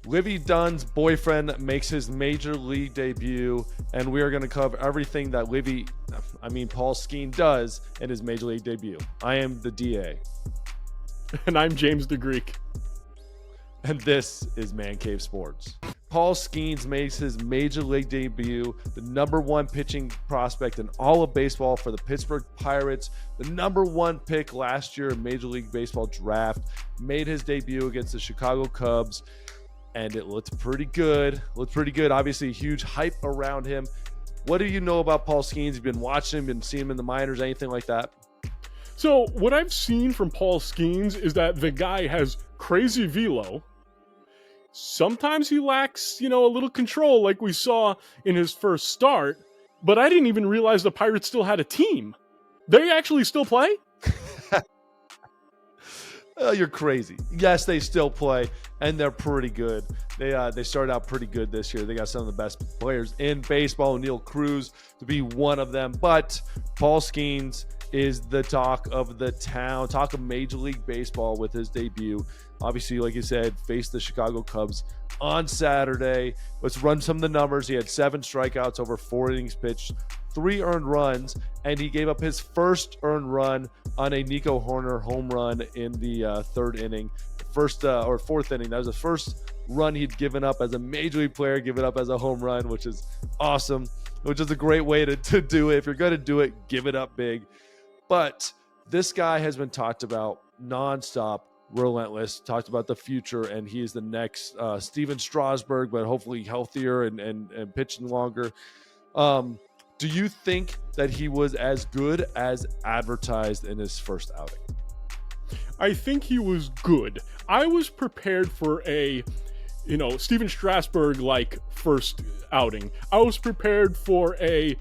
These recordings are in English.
Livy Dunn's boyfriend makes his major league debut, and we are going to cover everything that Paul Skenes does in his major league debut. I am the DA. And I'm James the Greek. And this is Man Cave Sports. Paul Skenes makes his major league debut, the number one pitching prospect in all of baseball for the Pittsburgh Pirates, the number one pick last year in Major League Baseball draft, made his debut against the Chicago Cubs. And it looked pretty good. Obviously, huge hype around him. What do you know about Paul Skenes? You've been watching him, been seeing him in the minors, anything like that? So what I've seen from Paul Skenes is that the guy has crazy velo. Sometimes he lacks, a little control like we saw in his first start. But I didn't even realize the Pirates still had a team. They actually still play? You're crazy. Yes, they still play, and they're pretty good. They started out pretty good this year. They got some of the best players in baseball, Neil Cruz to be one of them. But Paul Skenes is the talk of the town, talk of Major League Baseball with his debut. Obviously, like you said, faced the Chicago Cubs on Saturday. Let's run some of the numbers. He had 7 strikeouts over 4 innings pitched, 3 earned runs, and he gave up his first earned run on a Nico Horner home run in the third inning, fourth inning. That was the first run he'd given up as a major league player, given up as a home run, which is awesome, which is a great way to do it. If you're going to do it, give it up big. But this guy has been talked about nonstop, relentless, talked about the future, and he is the next Steven Strasburg, but hopefully healthier and pitching longer. Do you think that he was as good as advertised in his first outing? I think he was good. I was prepared for a, Steven Strasburg-like first outing. I was prepared for a,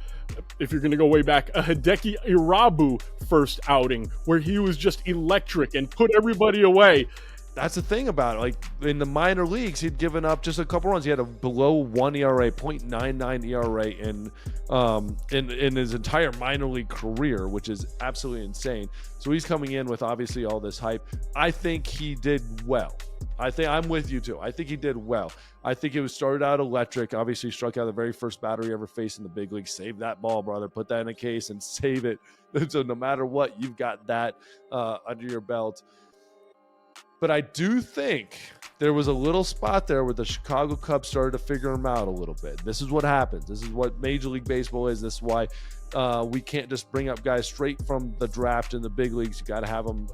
if you're going to go way back, a Hideki Irabu first outing where he was just electric and put everybody away. That's the thing about it. Like in the minor leagues, he'd given up just a couple runs. He had a below 1 ERA, 0.99 ERA in his entire minor league career, which is absolutely insane. So he's coming in with obviously all this hype. I think he did well. I'm with you too. I think he did well. I think it was started out electric. Obviously struck out the very first batter he ever faced in the big league. Save that ball, brother. Put that in a case and save it. So no matter what, you've got that under your belt. But I do think there was a little spot there where the Chicago Cubs started to figure him out a little bit. This is what happens. This is what Major League Baseball is. This is why we can't just bring up guys straight from the draft in the big leagues. You got to have them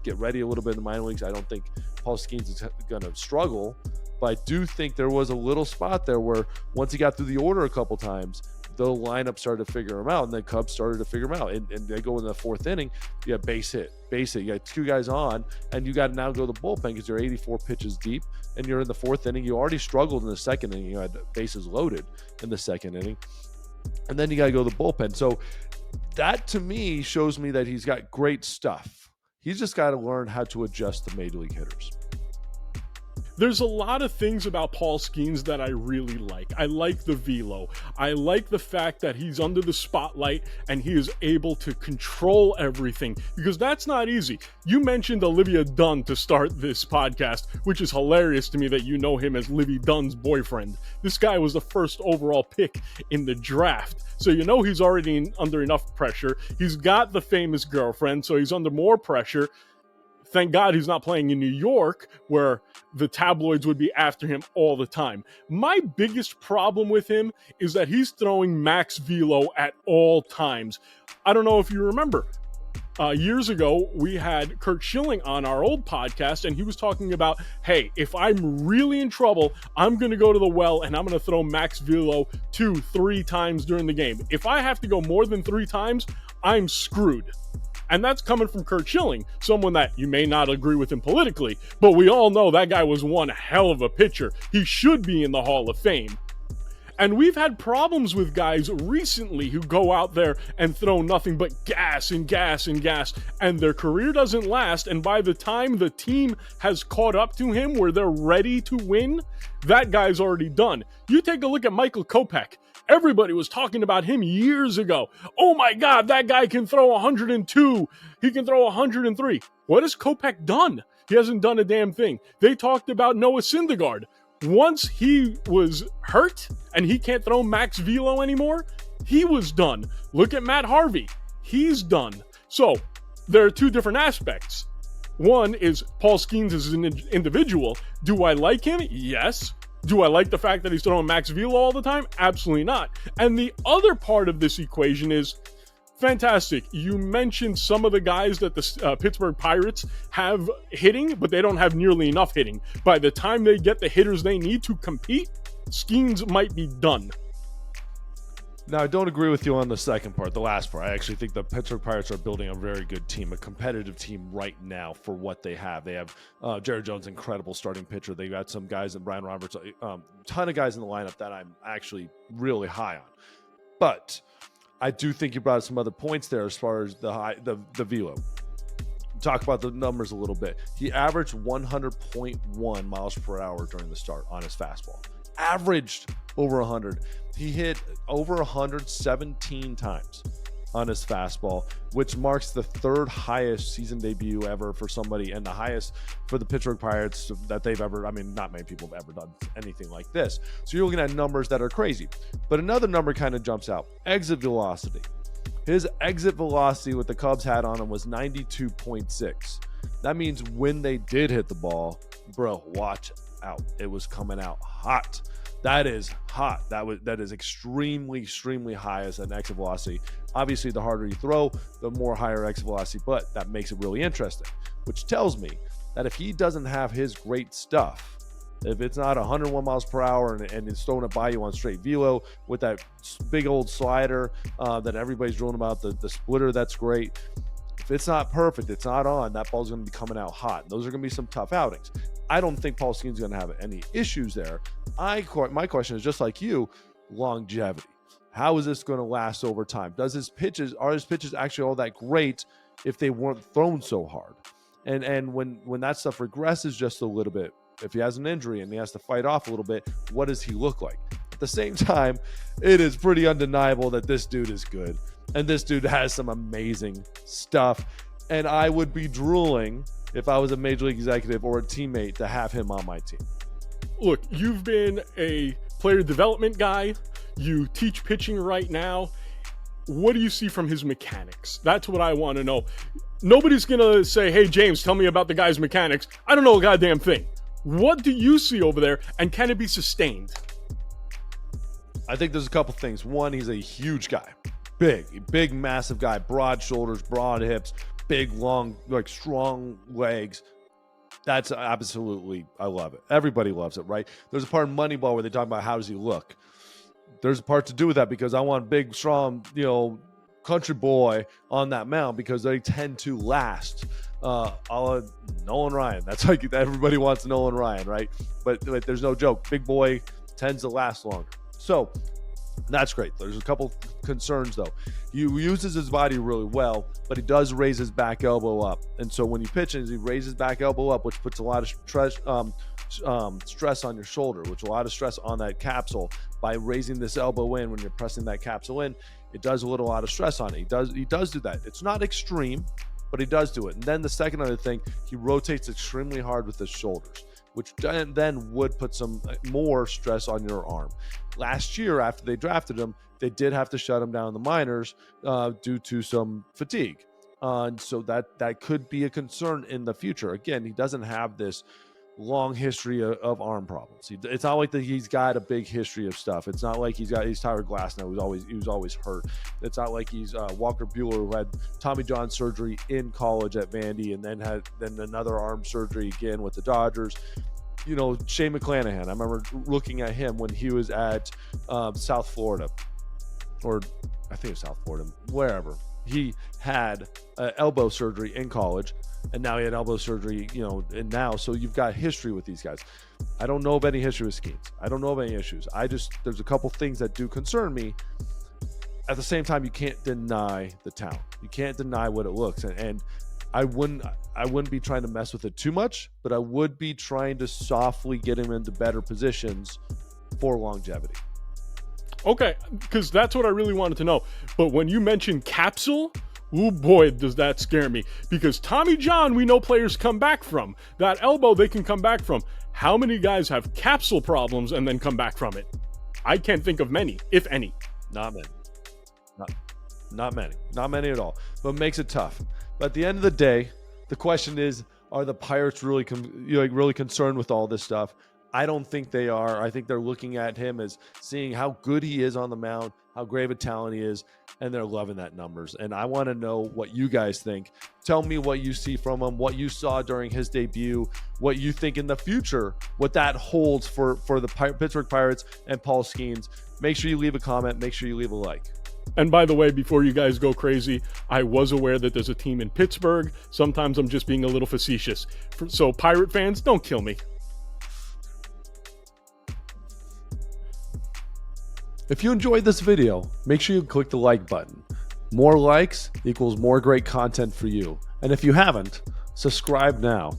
get ready a little bit in the minor leagues. I don't think Paul Skenes is going to struggle, but I do think there was a little spot there where once he got through the order a couple times, the lineup started to figure him out, and the Cubs started to figure him out. And they go in the fourth inning, you got base hit. You got 2 guys on, and you got to now go to the bullpen because you're 84 pitches deep, and you're in the fourth inning. You already struggled in the second inning. You had bases loaded in the second inning, and then you got to go to the bullpen. So that, to me, shows me that he's got great stuff. He's just got to learn how to adjust to major league hitters. There's a lot of things about Paul Skenes that I really like. I like the velo. I like the fact that he's under the spotlight and he is able to control everything, because that's not easy. You mentioned Olivia Dunn to start this podcast, which is hilarious to me that you know him as Livy Dunn's boyfriend. This guy was the first overall pick in the draft. So he's already under enough pressure. He's got the famous girlfriend, so he's under more pressure. Thank God he's not playing in New York, where the tabloids would be after him all the time. My biggest problem with him is that he's throwing max velo at all times. I don't know if you remember. Years ago, we had Kurt Schilling on our old podcast, and he was talking about, hey, if I'm really in trouble, I'm going to go to the well, and I'm going to throw max velo 2-3 times during the game. If I have to go more than 3 times, I'm screwed. And that's coming from Kurt Schilling, someone that you may not agree with him politically, but we all know that guy was one hell of a pitcher. He should be in the Hall of Fame. And we've had problems with guys recently who go out there and throw nothing but gas and gas and gas, and their career doesn't last, and by the time the team has caught up to him where they're ready to win, that guy's already done. You take a look at Michael Kopech. Everybody was talking about him years ago. Oh my God, that guy can throw 102. He can throw 103. What has Kopech done? He hasn't done a damn thing. They talked about Noah Syndergaard. Once he was hurt and he can't throw max velo anymore, he was done. Look at Matt Harvey. He's done. So there are two different aspects. One is Paul Skenes as an individual. Do I like him? Yes. Do I like the fact that he's throwing max velo all the time? Absolutely not. And the other part of this equation is fantastic. You mentioned some of the guys that the Pittsburgh Pirates have hitting, but they don't have nearly enough hitting. By the time they get the hitters they need to compete, Skenes might be done. Now, I don't agree with you on the second part, the last part. I actually think the Pittsburgh Pirates are building a very good team, a competitive team right now for what they have. They have Jared Jones, incredible starting pitcher. They've got some guys, and Brian Roberts, ton of guys in the lineup that I'm actually really high on. But I do think you brought up some other points there as far as the velo. Talk about the numbers a little bit. He averaged 100.1 miles per hour during the start on his fastball. Averaged over 100. He hit over 117 times on his fastball, which marks the third highest season debut ever for somebody, and the highest for the Pittsburgh Pirates that they've ever, I mean, not many people have ever done anything like this. So you're looking at numbers that are crazy. But another number kind of jumps out. Exit velocity. His exit velocity with the Cubs hat on him was 92.6. That means when they did hit the ball, bro, watch out. It was coming out hot. That is hot. That is extremely high as an exit velocity. Obviously, the harder you throw, the more higher exit velocity, but that makes it really interesting, which tells me that if he doesn't have his great stuff, if it's not 101 miles per hour and it's throwing it by you on straight velo with that big old slider that everybody's drilling about, the splitter, that's great. If it's not perfect, it's not on, that ball's going to be coming out hot. Those are going to be some tough outings. I don't think Paul Skenes is going to have any issues there. My question is just like you, longevity. How is this going to last over time? Are his pitches actually all that great if they weren't thrown so hard? And when that stuff regresses just a little bit, if he has an injury and he has to fight off a little bit, what does he look like? At the same time, it is pretty undeniable that this dude is good. And this dude has some amazing stuff. And I would be drooling if I was a major league executive or a teammate to have him on my team. Look, you've been a player development guy. You teach pitching right now. What do you see from his mechanics? That's what I want to know. Nobody's going to say, hey, James, tell me about the guy's mechanics. I don't know a goddamn thing. What do you see over there, and can it be sustained? I think there's a couple things. One, he's a huge guy. Big, massive guy. Broad shoulders, broad hips, big, long, strong legs. That's absolutely, I love it. Everybody loves it, right? There's a part in Moneyball where they talk about how does he look. There's a part to do with that because I want big, strong, country boy on that mound because they tend to last. A la Nolan Ryan. That's like everybody wants Nolan Ryan, right? But there's no joke. Big boy tends to last longer. So that's great. There's a couple concerns though. He uses his body really well, but he does raise his back elbow up. And so when he pitches, he raises back elbow up, which puts a lot of stress on your shoulder, which a lot of stress on that capsule. By raising this elbow in when you're pressing that capsule in, it does a lot of stress on it. He does do that. It's not extreme, but he does do it. And then the second other thing, he rotates extremely hard with his shoulders, which then would put some more stress on your arm. Last year, after they drafted him, they did have to shut him down in the minors due to some fatigue. So that could be a concern in the future. Again, he doesn't have this long history of arm problems. It's not like that he's got a big history of stuff. It's not like he's Tyler Glasnow, he was always hurt. It's not like he's Walker Buehler, who had Tommy John surgery in college at Vandy and then had another arm surgery again with the Dodgers. Shane McClanahan, I remember looking at him when he was at South Florida, or I think it was South Florida, wherever. He had elbow surgery in college, and now he had elbow surgery, and now, so you've got history with these guys. I don't know of any history with Skenes. I don't know of any issues. There's a couple things that do concern me. At the same time, you can't deny the talent. You can't deny what it looks, and I wouldn't be trying to mess with it too much, but I would be trying to softly get him into better positions for longevity. Okay, because that's what I really wanted to know. But when you mentioned capsule, oh boy, does that scare me. Because Tommy John, we know players come back from. That elbow, they can come back from. How many guys have capsule problems and then come back from it? I can't think of many, if any. Not many. Not many. Not many at all. But it makes it tough. But at the end of the day, the question is, are the Pirates really really concerned with all this stuff? I don't think they are. I think they're looking at him as seeing how good he is on the mound, how great of a talent he is, and they're loving that numbers. And I want to know what you guys think. Tell me what you see from him, what you saw during his debut, what you think in the future, what that holds for the Pittsburgh Pirates and Paul Skenes. Make sure you leave a comment. Make sure you leave a like. And by the way, before you guys go crazy, I was aware that there's a team in Pittsburgh. Sometimes I'm just being a little facetious. So Pirate fans, don't kill me. If you enjoyed this video, make sure you click the like button. More likes equals more great content for you. And if you haven't, subscribe now.